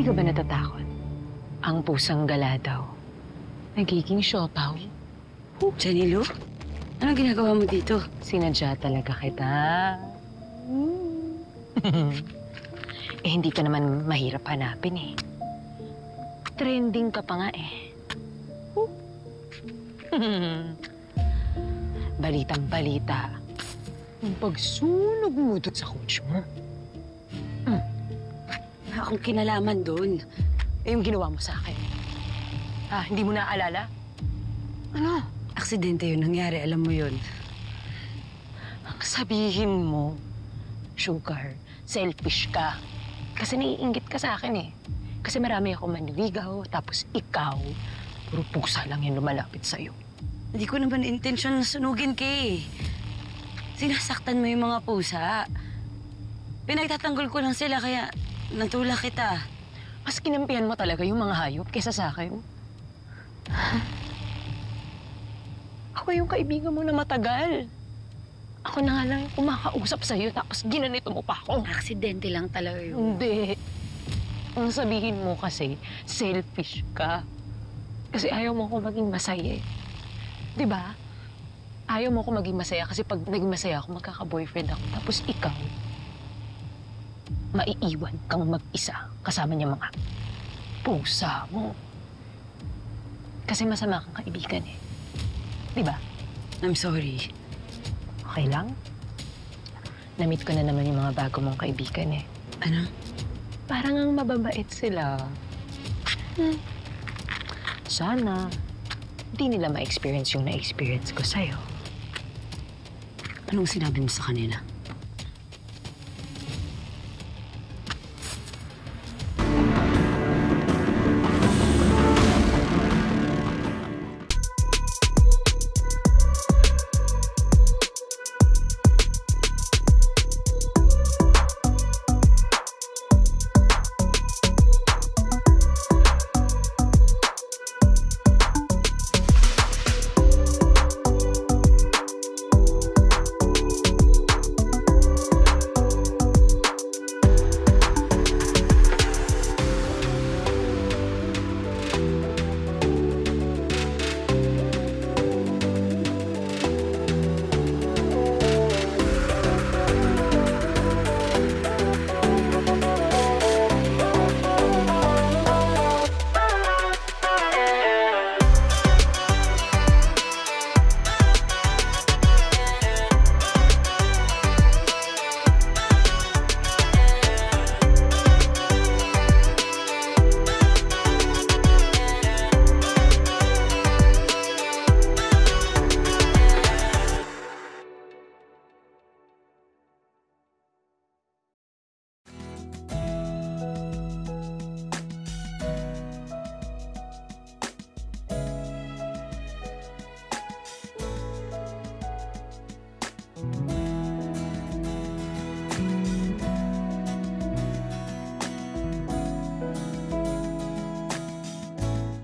Hindi ka ba natatakot? Ang pusang gala daw. Nagiging siopaw. Jenny Lou? Anong ginagawa mo dito? Sinadya talaga kita. Eh, hindi ka naman mahirap hanapin eh. Trending ka pa nga eh. Balitang-balita. Yung pagsunog mo doon sa coach mo. Wala akong kinalaman doon. Eh, yung ginawa mo sa akin. Hindi mo naaalala? Ano? Aksidente yun nangyari, alam mo yun. Ang sabihin mo, Sugar, selfish ka. Kasi naiinggit ka sa akin eh. Kasi marami ako maniligaw, tapos ikaw, puro pusa lang yung lumalapit sa'yo. Hindi ko naman intensyon na sunugin ka eh. Sinasaktan mo yung mga pusa. Pinagtatanggol ko lang sila kaya natulak kita. Mas kinampihan mo talaga yung mga hayop kaysa sa akin. Ako yung kaibigan mo na matagal. Ako na nga lang yung kumakausap sa'yo tapos ginanito mo pa ako. Aksidente lang talaga yun. Hindi. Ang sabihin mo kasi, selfish ka. Kasi ayaw mo ako maging masaya eh. Diba? Ayaw mo ako maging masaya kasi pag naging masaya ako, magkaka-boyfriend ako. Tapos ikaw, maiiwan kang mag-isa kasama niya mga pusa mo. Kasi masama kang kaibigan eh. Diba? I'm sorry. Okay lang? Na-meet ko na naman yung mga bago mong kaibigan eh. Ano? Parang ang mababait sila. Sana, hindi nila ma-experience yung na-experience ko sa'yo. Anong sinabi mo sa kanila?